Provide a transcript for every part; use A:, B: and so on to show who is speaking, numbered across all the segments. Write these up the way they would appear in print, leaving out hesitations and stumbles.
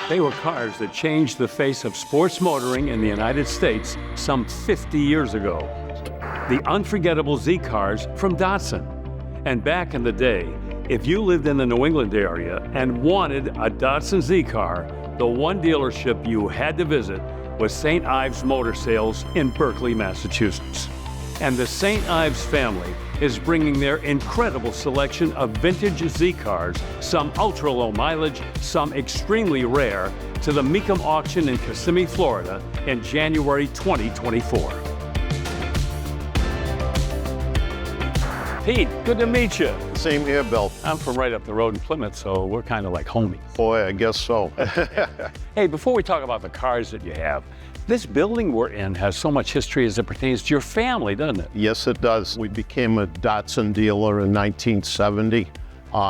A: They were cars that changed the face of sports motoring in the United States some 50 years ago. The unforgettable Z cars from Datsun. And back in the day, if you lived in the New England area and wanted a Datsun Z car, the one dealership you had to visit was St. Ives Motor Sales in Berkley, Massachusetts. And the St. Ives family is bringing their incredible selection of vintage Z cars, some ultra-low mileage, some extremely rare, to the Mecum auction in Kissimmee, Florida in January 2024. Pete, good to meet you.
B: Same here, Bill.
A: I'm from right up the road in Plymouth, so we're kind of like homies.
B: Boy, I guess so.
A: Hey, before we talk about the cars that you have, this building we're in has so much history as it pertains to your family, doesn't it?
B: Yes, it does. We became a Datsun dealer in 1970.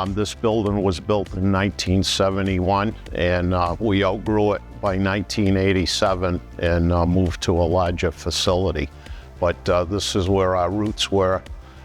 B: This building was built in 1971, and we outgrew it by 1987 and moved to a larger facility. But this is where our roots were.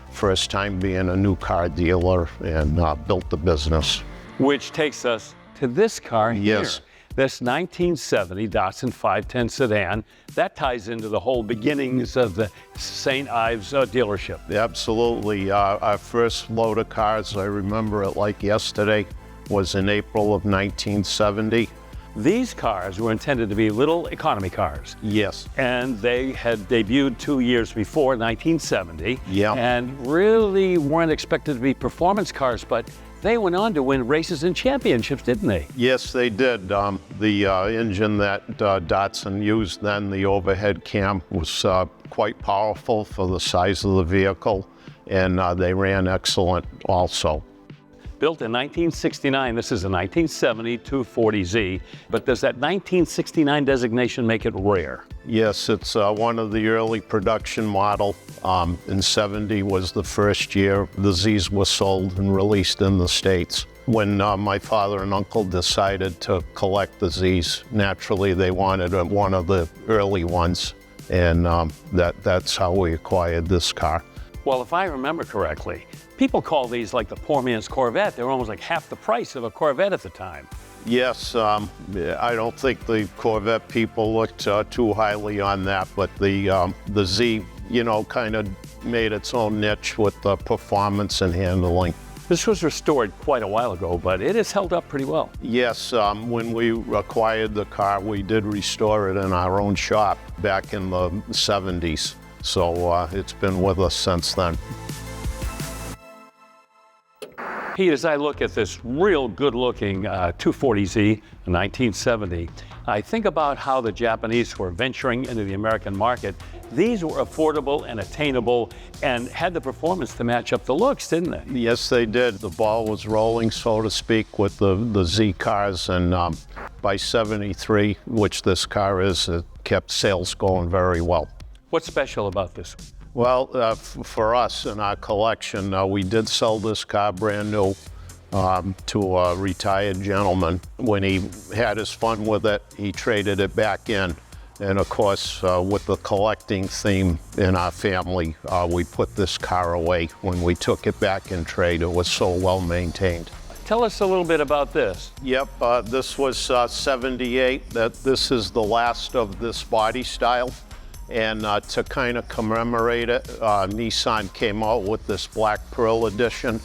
B: First time being a new car dealer, and built the business.
A: Which takes us to this car here.
B: Yes.
A: This 1970 Datsun 510 sedan, that ties into the whole beginnings of the St. Ives dealership.
B: Absolutely. Our first load of cars, I remember it like yesterday, was in April of 1970.
A: These cars were intended to be little economy cars.
B: Yes.
A: And they had debuted 2 years before, 1970.
B: Yeah.
A: And really weren't expected to be performance cars, but they went on to win races and championships, didn't they?
B: Yes, they did. The engine that Datsun used then, the overhead cam, was quite powerful for the size of the vehicle, and they ran excellent also.
A: Built in 1969, this is a 1970 240Z, but does that 1969 designation make it rare?
B: Yes, it's one of the early production model. In 70 was the first year the Zs were sold and released in the States. When my father and uncle decided to collect the Zs, naturally they wanted one of the early ones, and that's how we acquired this car.
A: Well, if I remember correctly, people call these like the poor man's Corvette. They were almost like half the price of a Corvette at the time.
B: Yes, I don't think the Corvette people looked too highly on that, but the Z, kind of made its own niche with the performance and handling.
A: This was restored quite a while ago, but it has held up pretty well.
B: Yes, when we acquired the car, we did restore it in our own shop back in the 70s. So it's been with us since then.
A: Pete, as I look at this real good-looking 240Z 1970, I think about how the Japanese were venturing into the American market. These were affordable and attainable and had the performance to match up the looks, didn't they?
B: Yes, they did. The ball was rolling, so to speak, with the Z cars, and by 73, which this car is, it kept sales going very well.
A: What's special about this?
B: Well, for us in our collection, we did sell this car brand new to a retired gentleman. When he had his fun with it, he traded it back in. And of course, with the collecting theme in our family, we put this car away when we took it back in trade. It was so well maintained.
A: Tell us a little bit about this.
B: Yep, this was 78. This is the last of this body style. And to kind of commemorate it, Nissan came out with this Black Pearl edition,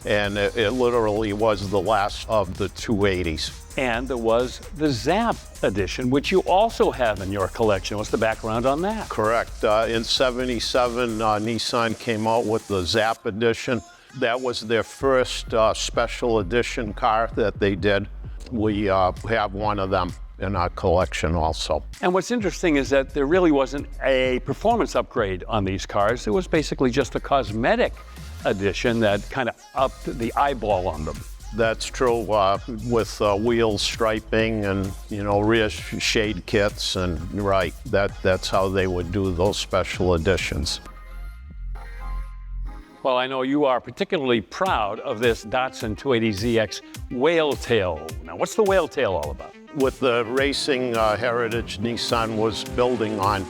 B: and it literally was the last of the 280s.
A: And there was the Zap edition, which you also have in your collection. What's the background on that?
B: Correct. In 77, Nissan came out with the Zap edition. That was their first special edition car that they did. We have one of them in our collection also.
A: And what's interesting is that there really wasn't a performance upgrade on these cars. It was basically just a cosmetic addition that kind of upped the eyeball on them.
B: That's true, with wheel striping and rear shade kits, and right, that's how they would do those special editions.
A: Well, I know you are particularly proud of this Datsun 280ZX whale tail. Now, what's the whale tail all about?
B: With the racing heritage Nissan was building on,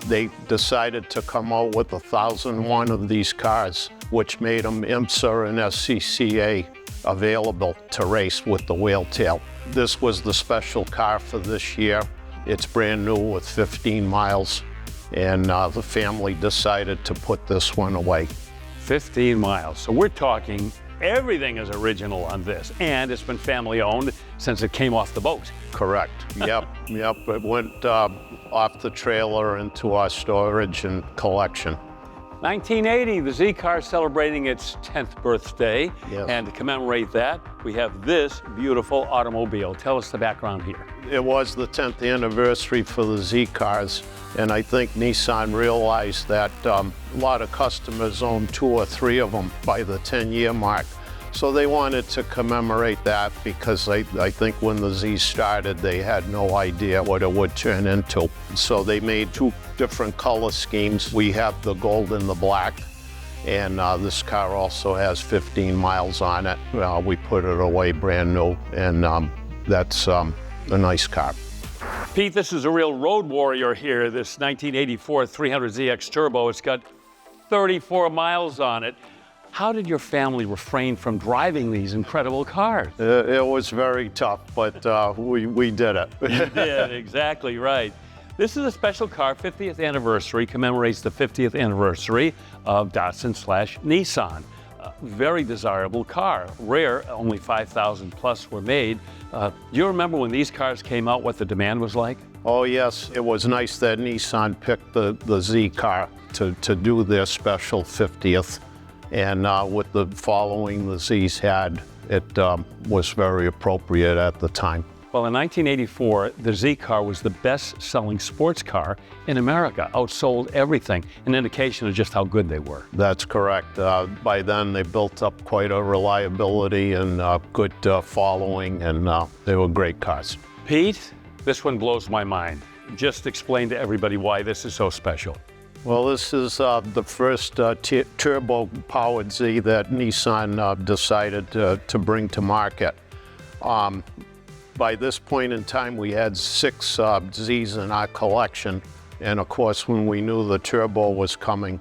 B: they decided to come out with 1,001 of these cars, which made them IMSA and SCCA available to race with the whale tail. This was the special car for this year. It's brand new with 15 miles, and the family decided to put this one away.
A: 15 miles. So we're talking everything is original on this, and it's been family owned since it came off the boat.
B: Correct. Yep. It went off the trailer into our storage and collection.
A: 1980, the Z car is celebrating its 10th birthday.
B: Yes.
A: And to commemorate that, we have this beautiful automobile. Tell us the background here.
B: It was the 10th anniversary for the Z cars, and I think Nissan realized that a lot of customers own 2 or 3 of them by the 10-year mark. So they wanted to commemorate that because I think when the Z started, they had no idea what it would turn into. So they made 2 different color schemes. We have the gold and the black, and this car also has 15 miles on it. We put it away brand new, and that's a nice car.
A: Pete, this is a real road warrior here, this 1984 300ZX Turbo. It's got 34 miles on it. How did your family refrain from driving these incredible cars?
B: It was very tough, but we did it.
A: You did, exactly right. This is a special car, 50th anniversary, commemorates the 50th anniversary of Datsun/Nissan. Very desirable car, rare, only 5,000 plus were made. Do you remember when these cars came out, what the demand was like?
B: Oh yes, it was nice that Nissan picked the Z car to do their special 50th. And with the following the Z's had, it was very appropriate at the time.
A: Well, in 1984, the Z car was the best-selling sports car in America, outsold everything, an indication of just how good they were.
B: That's correct. By then, they built up quite a reliability and good following, and they were great cars.
A: Pete, this one blows my mind. Just explain to everybody why this is so special.
B: Well, this is the first turbo-powered Z that Nissan decided to bring to market. By this point in time, we had 6 Zs in our collection, and of course, when we knew the turbo was coming,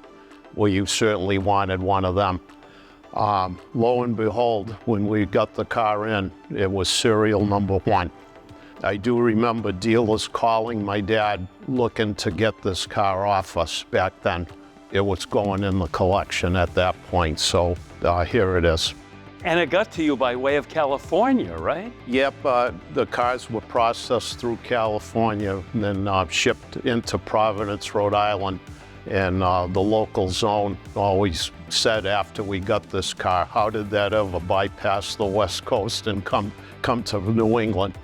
B: we certainly wanted one of them. Lo and behold, when we got the car in, it was serial number 1. I do remember dealers calling my dad looking to get this car off us back then. It was going in the collection at that point, so here it is.
A: And it got to you by way of California, right?
B: Yep, the cars were processed through California and then shipped into Providence, Rhode Island. And the local zone always said after we got this car, how did that ever bypass the West Coast and come to New England?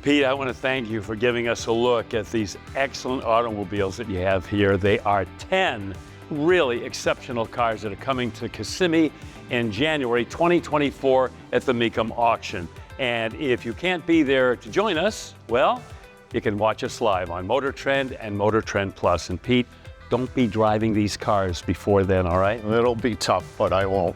A: Pete, I want to thank you for giving us a look at these excellent automobiles that you have here. They are 10 really exceptional cars that are coming to Kissimmee in January 2024 at the Mecum auction. And if you can't be there to join us, well, you can watch us live on Motor Trend and Motor Trend Plus. And Pete, don't be driving these cars before then, all right?
B: It'll be tough, but I won't.